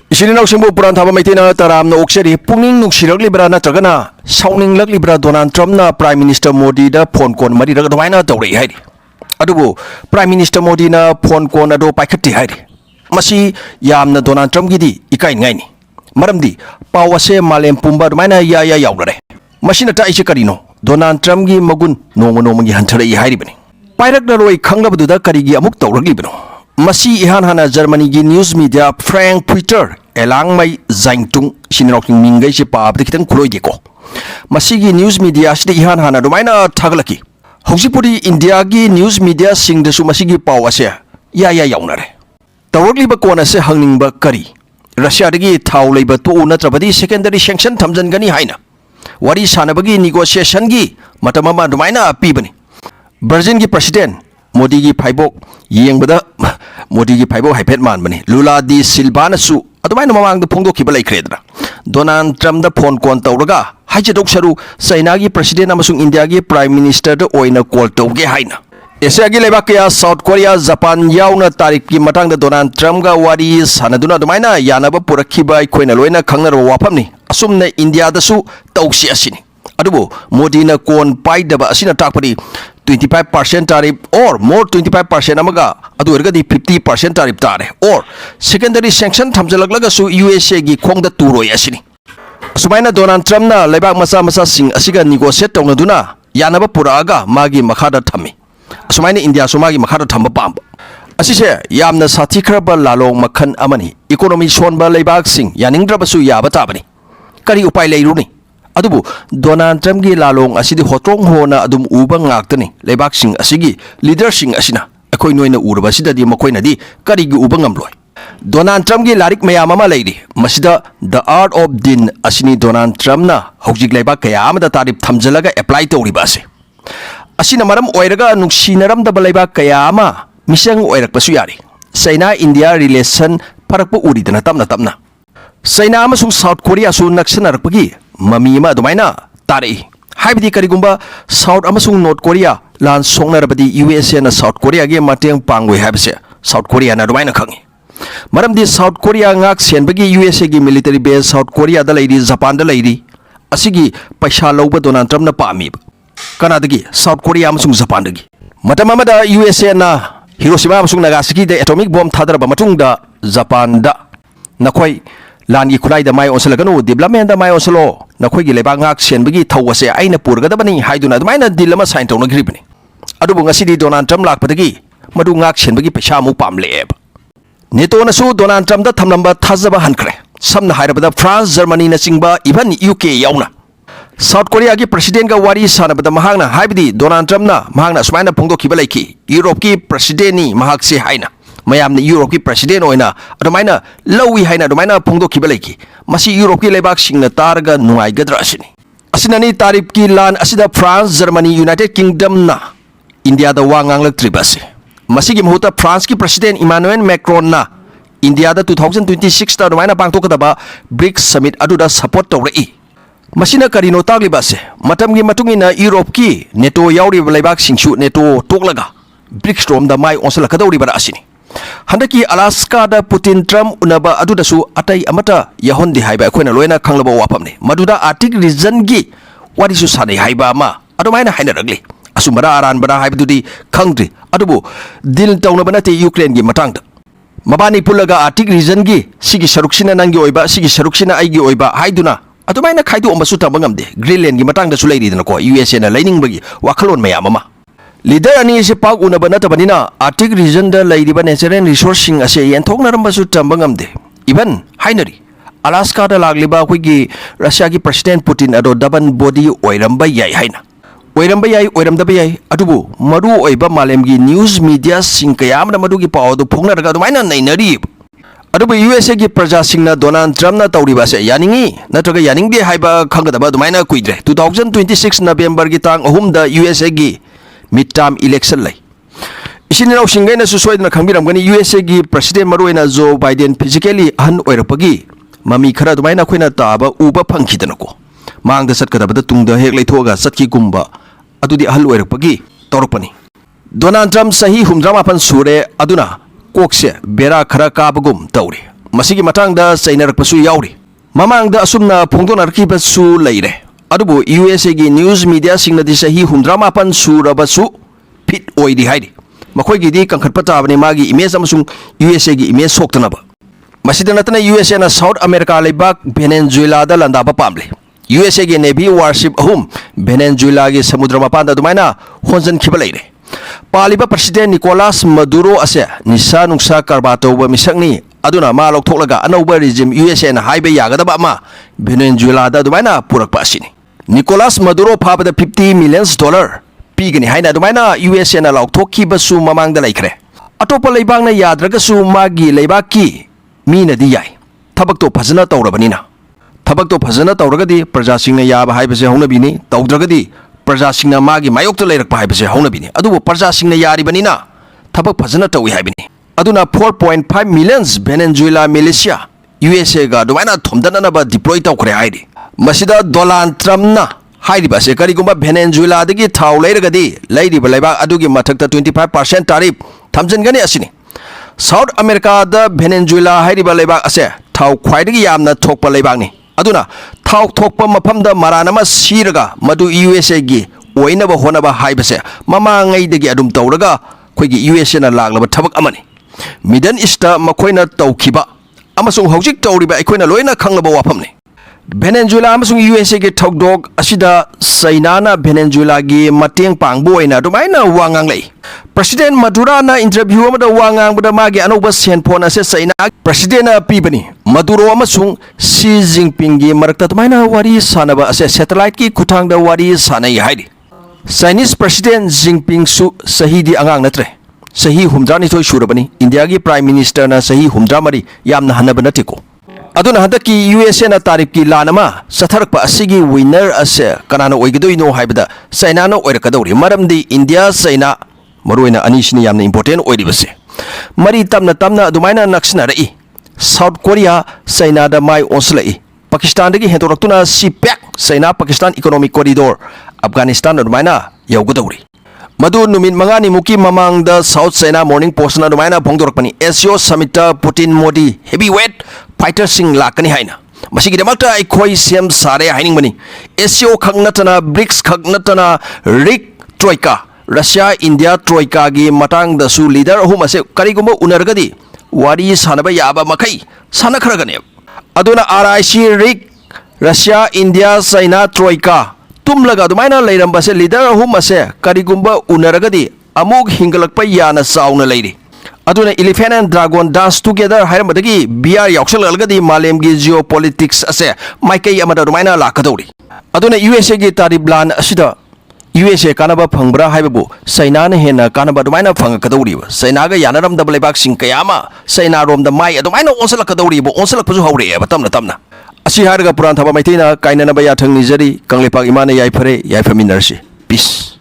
Isininaw puran thaba maitina taram na okseri pungning nuksiraglibra natragana sauninglaglibra Donald Trump na Prime Minister Modi da phone kon mari raga domaina tawrei haidi adubu Prime Minister Modi na phone kon ado paikhatti haidi masi yamna Donald Trump gidi ikai ngaini maramdi pawase malem pumba domaina ya yawnare masina ta ise karino Donald Trump gi magun nongo gi hanthari haidi bani pairak na roi khanglabdu da karigi amuk tawraglibano masi ihan hana Germany gi news media Frank Twitter elang mai zaingtung sinok mingai si pa abdikitang khuloi deko masi gi news media sidi ihan hana domaina thaglaki hojipuri India gi news media sing da su masi gi paw ase ya yawnare tawrli ba kona se hangning ba kari Russia dagi thaw leiba to na trabadi secondary sanction thamjan gani haina wari sanabagi negotiation gi matama domaina pibani Brazil gi president Modi gi Paibok yengbada Modi gi Paibok haipet man bani Lula di Silva na su adumaina mamang da phongdo ki balai kredra Donald Trump da phone kon tawraga haijadok saru China gi president amasung India gi prime minister da oina call tawge haina Asia gi lebak ya South Korea Japan yauna tarik ki matang da Donald Trump ga wari sanaduna adumaina yanaba purakhiba khoina loina khangnar wafamni asumna India da su tawsi asini adubo Modi na kon paidaba asina takpari 25% tariff or more 25% amaga adu ergadi 50% tariff tare or secondary sanction thamjalaglaga su USA gi khongda turoi asini sumaina Donald Trump na lebak masa sing asiga negotiate tawna yanaba puraga magi makhada thammi sumaina India sumagi makhada thamba pamba asise yamna sathi khraba lalong makhan amani economy sonba lebak sing yaningdraba su yaba tabani kari upai leiruni adubu Donald Trump gi lalong asidi hotong hona adum uba ngaktani lebak sing asigi leader sing asina akoi noina urba sida di makoina di kari gi uba ngamloi Donald Trump gi larik mayam ama leiri masida the art of din asini Donald Trump na hojik lebak kaya amada tarif thamjalaga apply tawri base asina maram oiraga nuksinaram da lebak kaya ama misang oirak pasu yari China India relation parakpu uridana tamna China amasung South Korea su naksanarpagi mami ma adumaina tari haibidi karigumba South amasung North Korea lan songnarabadi USA na South Korea ge mateng pangwe habse South Korea na adumaina khangi maramdi South Korea ngak senbagi USA gi military base South Korea da leiri Japan da leiri asigi paisa lawba Donald Trump na pami kanadagi South Korea amasung Japan dagi matama da USA na Hiroshima amasung Nagasaki da atomic bomb thadaraba matungda Japan da nakoi Lan gi khulai da mai onsalaganu development da mai onsalo nakhoi gi leba ngak senbagi thawase aina purgadabani haiduna admaina dilama sign tawna gribani adubu ngasidi Donald Trump lakpadagi madu ngak senbagi paisa mu pamleb neto na su Donald Trump da thamlamba thajaba hankre samna hairabada France Germany na singba even UK yauna South Korea gi president ga wari sanabada mahangna haibidi Donald Trump na mahangna sumaina phongdo kibalaiki Europe ki president ni mahak se haina mayam ni Europe ki president oina adumaina lawi haina adumaina phongdo kibalaiki masi Europe ki lebak singna targa nuai gadra asini asinani tarif ki lan asida France Germany United Kingdom na India da wangang laktribase masi gi mahuta France ki president Emmanuel Macron na India da 2026 ta adumaina pangtokadaba BRICS summit aduda support tawrei masina karino taglibase matam gi matungina Europe ki NATO yauri lebak singsu NATO toklaga BRICS rom da mai onsalakadawri bara asini Handaki Alaska da Putin Trump unaba aduda su atai amata yahondi haiba akoina loina khanglaba wapamne maduda Arctic region gi wari su sane haiba ma adumaina haina ragli asumara aran bara haibadudi khangdri adubu dil tawna banate Ukraine gi matangda mabani pulaga Arctic region gi sigi saruksina nangi oiba sigi saruksina aigi oiba haiduna adumaina khaidu ambasu tabangamde Greenland gi matangda su leiridana ko USA na lining bagi wakhalon mayam ama Leader ani se pak una bana tabanina Arctic region da lairiba natural resourcing ase yenthoknarambasu tambangamde even hainari Alaska da lagliba khoi Russia gi president Putin ado daban body oiramba yai haina oiramdaba yai adubu maru oiba malem gi news media sing kayam na madu gi pawdu phongnaraga dumaina nainari adubu USA gi praja singna Donald Trump na tawriba se yaningi natraga yaningde haiba khangadaba dumaina kuidre 2026 November gi tang 3 da USA gi midterm election lay isininaw singai na susoidna khangbiramgani USA gi president maroina Joe Biden physically han oirapagi mami khara dumaina khoina taba uba phangkhidana ko mangda satkadabada tungda hek leithoga satki gumba adudi ahal oirapagi torpani Donald Trump sahi 68 sure aduna kokse bera khara kabagum tawri ꯃꯁꯤꯒꯤ ꯃꯇꯥꯡꯗ ꯆꯩꯅꯔꯛꯄꯁꯨ ꯌꯥꯎꯔꯤ ꯃꯃꯥꯡꯗ ꯑꯁꯨꯝꯅ ꯐꯣꯡꯗꯣꯛꯅꯔꯛꯈꯤꯕꯁꯨ ꯂꯩꯔꯦ ꯑꯗꯨꯕꯨ ꯌꯨꯑꯦꯁꯑꯦꯒꯤ news ꯃꯤꯗꯤꯌꯥꯁꯤꯡꯅꯗꯤ ꯆꯍꯤ 68 ꯁꯨꯔꯕꯁꯨ fit ꯑꯣꯏꯔꯤ ꯍꯥꯏꯔꯤ ꯃꯈꯣꯏꯒꯤꯗꯤ ꯀꯟꯈꯠꯄ ꯇꯥꯕꯅꯤ ꯃꯥꯒꯤ ꯏꯃꯦꯖ ꯑꯃꯁꯨꯡ ꯌꯨꯑꯦꯁꯑꯦꯒꯤ ꯏꯃꯦꯖ ꯁꯣꯛꯇꯅꯕ ꯃꯁꯤꯗ ꯅꯠꯇꯅ ꯌꯨꯑꯦꯁꯑꯦꯅ ꯁꯥꯎꯠ ꯑꯃꯦꯔꯤꯀꯥ ꯂꯩꯕꯥꯛ ꯚꯦꯅꯦꯖꯨꯋꯦꯂꯥꯗ ꯂꯥꯟꯗꯥꯕ ꯄꯥꯝꯂꯤ ꯌꯨꯑꯦꯁꯑꯦꯒꯤ ꯅꯦꯚꯤ ꯋꯥꯔꯁꯤꯞ ꯑꯍꯨꯝ ꯚꯦꯅꯦꯖꯨꯋꯦꯂꯥꯒꯤ ꯁꯃꯨꯗ꯭ꯔ ꯃꯄꯥꯟꯗ ꯑꯗꯨꯃꯥꯏꯅ ꯍꯣꯟꯖꯟꯈꯤꯕ ꯂꯩꯔꯦ ꯄꯥꯜꯂꯤꯕ ꯄ꯭ꯔꯁꯤꯗꯦꯟ ꯅꯤꯀꯣꯂꯥꯁ ꯃꯗꯨꯔꯣ ꯑꯁꯦ ꯅꯤꯁꯥ ꯅꯨꯡꯁꯥ ꯀꯔꯕꯥꯔ ꯇꯧꯕ ꯃꯤꯁꯛꯅꯤ ꯑꯗꯨꯅ ꯃꯥ ꯂꯧꯊꯣꯛꯂꯒ ꯑꯅꯧꯕ ꯔꯤꯖꯤꯝ ꯌꯨꯑꯦꯁꯑꯦꯅ ꯍꯥꯏꯕ ꯌꯥꯒꯗꯕ ꯑꯃ ꯚꯦꯅꯦꯖꯨꯋꯦꯂꯥꯗ ꯑꯗꯨꯃꯥꯏꯅ ꯄꯨꯔꯛꯄ ꯑꯁꯤꯅꯤ ꯅꯤꯀꯣꯂꯥꯁ ꯃꯗꯨꯔꯣ ꯐꯥꯕꯗ $50 ꯃꯤꯂꯤꯌꯟ ꯄꯤꯒꯅꯤ ꯍꯥꯏꯅ ꯑꯗꯨꯃꯥꯏꯅ ꯌꯨꯑꯦꯁꯑꯦꯅ ꯂꯥꯎꯊꯣꯛꯈꯤꯕꯁꯨ ꯃꯃꯥꯡꯗ ꯂꯩꯈ꯭ꯔꯦ ꯑꯇꯣꯞꯄ ꯂꯩꯕꯥꯛꯅ ꯌꯥꯗ꯭ꯔꯒꯁꯨ ꯃꯥꯒꯤ ꯂꯩꯕꯥꯛꯀꯤ ꯃꯤꯅꯗꯤ ꯌꯥꯏ ꯊꯕꯛꯇꯣ ꯐꯖꯅ ꯇꯧꯔꯕꯅꯤ나 ꯊꯕꯛꯇꯣ ꯐꯖꯅ ꯇꯧꯔꯒꯗꯤ ꯄ꯭ꯔꯖꯥꯁꯤꯡꯅ ꯌꯥꯕ ꯍꯥꯏꯕꯁꯦ ꯍꯧꯅꯕꯤꯅꯤ ꯇꯧꯗ꯭ꯔꯒꯗꯤ ꯄ꯭ꯔꯖꯥꯁꯤꯡꯅ ꯃꯥꯒꯤ ꯃꯥꯌꯣꯛꯇ ꯂꯩꯔꯛꯄ ꯍꯥꯏꯕꯁꯦ ꯍꯧꯅꯕꯤꯅꯤ ꯑꯗꯨꯕꯨ ꯄ꯭ꯔꯖꯥꯁꯤꯡꯅ ꯌꯥꯔꯤꯕꯅꯤꯅ ꯊꯕꯛ ꯐꯖꯅ ꯇꯧꯏ ꯍꯥꯏꯕꯅꯤ ꯑꯗꯨꯅ 4.5 ꯃꯤꯂꯤꯌꯟ ꯚꯦꯅꯦꯖꯨꯋꯦꯂꯥ ꯃꯤꯂꯤꯁꯤꯌꯥ ꯌꯨꯑꯦꯁꯑꯦꯒ ꯑꯗꯨꯃꯥꯏꯅ ꯊꯣꯝꯗꯅꯅꯕ ꯗꯤꯄ꯭ꯂꯣꯏ ꯇꯧꯈ꯭ꯔꯦ ꯍꯥꯏꯔꯤ ꯃꯁꯤꯗ ꯗꯣꯅꯥꯜꯗ ꯇ꯭ꯔꯝꯞꯅ ꯍꯥꯏꯔꯤꯕ ꯑꯁꯤ ꯀꯔꯤꯒꯨꯝꯕ ꯚꯦꯅꯦꯖꯨꯋꯦꯂꯥꯗꯒꯤ ꯊꯥꯎ ꯂꯩꯔꯒꯗꯤ ꯂꯩꯔꯤꯕ ꯂꯩꯕꯥꯛ ꯑꯗꯨꯒꯤ ꯃꯊꯛꯇ 25% ꯇꯥꯔꯤꯐ ꯊꯝꯖꯤꯟꯒꯅꯤ ꯑꯁꯤꯅꯤ ꯁꯥꯎꯠ ꯑꯃꯦꯔꯤꯀꯥꯗ ꯚꯦꯅꯦꯖꯨꯋꯦꯂꯥ ꯍꯥꯏꯔꯤꯕ ꯂꯩꯕꯥꯛ ꯑꯁꯦ ꯊꯥꯎ ꯈ꯭ꯋꯥꯏꯗꯒꯤ ꯌꯥꯝꯅ ꯊꯣꯛꯄ ꯂꯩꯕꯥꯛꯅꯤ ꯑꯗꯨꯅ ꯊꯥꯎ ꯊꯣꯛꯄ ꯃꯐꯝꯗ ꯃꯔꯥꯟ ꯑꯃ ꯁꯤꯔꯒ ꯃꯗꯨ ꯌꯨꯑꯦꯁꯑꯦꯒꯤ ꯑꯣꯏꯅꯕ ꯍꯣꯠꯅꯕ ꯍꯥꯏꯕꯁꯦ ꯃꯃꯥꯡꯉꯩꯗꯒꯤ ꯑꯗꯨꯝ ꯇꯧꯔꯒ ꯑꯩꯈꯣꯏꯒꯤ ꯌꯨꯑꯦꯁꯑꯦꯅ ꯂꯥꯛꯂꯕ ꯊꯕꯛ ꯑꯃꯅꯤ ꯃꯤꯗꯜ ꯏꯁꯇ ꯃꯈꯣꯏꯅ ꯇꯧꯈꯤꯕ ꯑꯃꯁꯨꯡ ꯍꯧꯖꯤꯛ ꯇꯧꯔꯤꯕ ꯑꯩꯈꯣꯏꯅ ꯂꯣꯏꯅ ꯈꯪꯂꯕ ꯋꯥꯐꯝꯅꯤ ꯚꯦꯅꯦꯖꯨꯋꯦꯂꯥ ꯑꯃꯁꯨꯡ ꯌꯨꯑꯦꯁꯑꯦꯒꯤ ꯊꯧꯗꯣꯛ ꯑꯁꯤꯗ ꯆꯩꯅꯥꯅ ꯚꯦꯅꯦꯖꯨꯋꯦꯂꯥꯒꯤ ꯃꯇꯦꯡ ꯄꯥꯡꯕ ꯑꯣꯏꯅ ꯑꯗꯨꯃꯥꯏꯅ ꯋꯥ ꯉꯥꯡꯂꯛꯏ ꯄ꯭ꯔꯁꯤꯗꯦꯟ ꯃꯗꯨꯔꯥꯅ ꯏꯟꯇꯔꯚ꯭ꯌꯨ ꯑꯃꯗ ꯋꯥ ꯉꯥꯡꯕꯗ ꯃꯥꯒꯤ ꯑꯅꯧꯕ ꯁꯦꯟꯐꯣꯟ ꯑꯁꯦ ꯆꯩꯅꯥꯒꯤ ꯄ꯭ꯔꯁꯤꯗꯦꯟꯅ ꯄꯤꯕꯅꯤ ꯃꯗꯨꯔꯣ ꯑꯃꯁꯨꯡ ꯁꯤ ꯖꯤꯟꯄꯤꯡꯒꯤ ꯃꯔꯛꯇ ꯑꯗꯨꯃꯥꯏꯅ ꯋꯥꯔꯤ ꯁꯥꯟꯅꯕ ꯑꯁꯦ ꯁꯦꯇꯦꯂꯥꯏꯠꯀꯤ ꯈꯨꯠꯊꯥꯡꯗ ꯋꯥꯔꯤ ꯁꯥꯟꯅꯩ ꯍꯥꯏꯔꯤ ꯆꯥꯏꯅꯤꯁ ꯄ꯭ꯔꯁꯤꯗꯦꯟ ꯖꯤꯟꯄꯤꯡꯁꯨ ꯆꯍꯤꯗꯤ ꯑꯉꯥꯡ ꯅꯠꯇ꯭ꯔꯦ ꯆꯍꯤ 62 ꯁꯨꯔꯕꯅꯤ ꯏꯟꯗꯤꯌꯥꯒꯤ ꯄ꯭ꯔꯥꯏꯝ ꯃꯤꯅꯤꯁꯇꯔꯅ ꯆꯍꯤ 63 ꯌꯥꯝꯅ ꯍꯟꯅꯕ ꯅꯠꯇꯦꯀꯣ ꯑꯗꯨꯅ ꯍꯟꯗꯛꯀꯤ ꯌꯨꯑꯦꯁꯑꯦꯅ ꯇꯥꯔꯤꯐꯀꯤ ꯂꯥꯟ ꯑꯃ ꯆꯠꯊꯔꯛꯄ ꯑꯁꯤꯒꯤ ꯋꯤꯟꯅꯔ ꯑꯁꯦ ꯀꯅꯥꯅ ꯑꯣꯏꯒꯗꯣꯏꯅꯣ ꯍꯥꯏꯕꯗ ꯆꯩꯅꯥꯅ ꯑꯣꯏꯔꯛꯀꯗꯧꯔꯤ ꯃꯔꯝꯗꯤ ꯏꯟꯗꯤꯌꯥ ꯆꯩꯅꯥ ꯃꯔꯨꯑꯣꯏꯅ ꯑꯅꯤꯁꯤꯅ ꯌꯥꯝꯅ ꯏꯝꯄꯣꯔꯇꯦꯟ ꯑꯣꯏꯔꯤꯕꯁꯦ ꯃꯔꯤ ꯇꯞꯅ ꯇꯞꯅ ꯑꯗꯨꯃꯥꯏꯅ ꯅꯛꯁꯤꯟꯅꯔꯛꯏ ꯁꯥꯎꯠ ꯀꯣꯔꯤꯌꯥ ꯆꯩꯅꯥꯗ ꯃꯥꯏ ꯑꯣꯟꯁꯤꯜꯂꯛꯏ ꯄꯥꯀꯤꯁꯇꯥꯟꯗꯒꯤ ꯍꯦꯟꯗꯣꯔꯛꯇꯨꯅ ꯁꯤꯄꯦꯛ ꯆꯩꯅꯥ ꯄꯥꯀꯤꯁꯇꯥꯟ ꯏꯀꯣꯅꯣꯃꯤꯛ ꯀꯣꯔꯤꯗꯣꯔ ꯑꯐꯒꯥꯅꯤꯁꯇꯥꯟ ꯑꯗꯨꯃꯥꯏꯅ ꯌꯧꯒꯗꯧꯔꯤ ꯃꯗꯨ ꯅꯨꯃꯤꯠ 5ꯅꯤꯃꯨꯛꯀꯤ ꯃꯃꯥꯡꯗ ꯁꯥꯎꯠ ꯆꯩꯅꯥ ꯃꯣꯔꯅꯤꯡ ꯄꯣꯁꯠꯅ ꯑꯗꯨꯃꯥꯏꯅ ꯐꯣꯡꯗꯣꯔꯛꯄꯅꯤ ꯑꯦꯁꯤꯌꯣ ꯁꯃꯤꯠꯇ ꯄꯨꯇꯤꯟ ꯃꯣꯗꯤ ꯍꯦꯚꯤꯋꯦꯠ ꯐꯥꯏꯇꯔꯁꯤꯡ ꯂꯥꯛꯀꯅꯤ ꯍꯥꯏꯅ ꯃꯁꯤꯒꯤꯗꯃꯛꯇ ꯑꯩꯈꯣꯏ ꯁꯦꯝ ꯁꯥꯔꯦ ꯍꯥꯏꯅꯤꯡꯕꯅꯤ ꯑꯦꯁꯤꯌꯣ ꯈꯛ ꯅꯠꯇꯅ ꯕ꯭ꯔꯤꯛꯁ ꯈꯛ ꯅꯠꯇꯅ ꯔꯤꯛ ꯇ꯭ꯔꯣꯏꯀꯥ ꯔꯁꯤꯌꯥ ꯏꯟꯗꯤꯌꯥ ꯇ꯭ꯔꯣꯏꯀꯥꯒꯤ ꯃꯇꯥꯡꯗꯁꯨ ꯂꯤꯗꯔ ꯑꯍꯨꯝ ꯑꯁꯦ ꯀꯔꯤꯒꯨꯝꯕ ꯎꯅꯔꯒꯗꯤ ꯋꯥꯔꯤ ꯁꯥꯟꯅꯕ ꯌꯥꯕ ꯃꯈꯩ ꯁꯥꯟꯅꯈ꯭ꯔꯒꯅꯦꯕ ꯑꯗꯨꯅ RIC Rig Russia India China ꯇ꯭ꯔꯣꯏꯀꯥ ꯇꯨꯝꯂꯒ ꯑꯗꯨꯃꯥꯏꯅ ꯂꯩꯔꯝꯕꯁꯦ ꯂꯤꯗꯔ ꯑꯍꯨꯝ ꯑꯁꯦ ꯀꯔꯤꯒꯨꯝꯕ ꯎꯅꯔꯒꯗꯤ ꯑꯃꯨꯛ ꯍꯤꯡꯒꯠꯂꯛꯄ ꯌꯥꯅ ꯆꯥꯎꯅ ꯂꯩꯔꯤ ꯑꯗꯨꯅ elephant and dragon dance together ꯍꯥꯏꯔꯝꯕꯗꯒꯤ VR ꯌꯥꯎꯁꯜꯂꯛꯂꯒꯗꯤ ꯃꯥꯂꯦꯝꯒꯤ ꯖꯤꯑꯣꯄꯣꯂꯤꯇꯤꯛꯁ ꯑꯁꯦ ꯃꯥꯏꯀꯩ ꯑꯃꯗ ꯑꯗꯨꯃꯥꯏꯅ ꯂꯥꯛꯀꯗꯧꯔꯤ ꯑꯗꯨꯅ ꯌꯨꯑꯦꯁꯑꯦꯒꯤ ꯇꯥꯔꯤꯐ ꯂꯥꯟ ꯑꯁꯤꯗ ꯌꯨꯑꯦꯁꯑꯦ ꯀꯥꯟꯅꯕ ꯐꯪꯕ꯭ꯔꯥ ꯍꯥꯏꯕꯕꯨ ꯆꯩꯅꯥꯅ ꯍꯦꯟꯅ ꯀꯥꯟꯅꯕ ꯑꯗꯨꯃꯥꯏꯅ ꯐꯪꯉꯛꯀꯗꯧꯔꯤꯕ ꯆꯩꯅꯥꯒ ꯌꯥꯅꯔꯝꯗꯕ ꯂꯩꯕꯥꯛꯁꯤꯡ ꯀꯌꯥ ꯑꯃ ꯆꯩꯅꯥꯔꯣꯝꯗ ꯃꯥꯏ ꯑꯗꯨꯃꯥꯏꯅ ꯑꯣꯟꯁꯤꯜꯂꯛꯀꯗꯧꯔꯤꯕ ꯑꯣꯟꯁꯤꯜꯂꯛꯄꯁꯨ ꯍꯧꯔꯛꯑꯦꯕ ꯇꯞꯅ ꯇꯞꯅ ꯑꯁꯤ ꯍꯥꯏꯔꯒ ꯄꯨꯔꯥꯟ ꯊꯕ ꯃꯩꯇꯩꯅ ꯀꯥꯏꯅꯅꯕ ꯌꯥꯊꯪ ꯅꯤꯖꯔꯤ ꯀꯪꯂꯩꯄꯥꯛ ꯏꯃꯥꯅ ꯌꯥꯏꯐꯔꯦ ꯌꯥꯏꯐꯃꯤꯟꯅꯔꯁꯤ ꯄꯤꯁ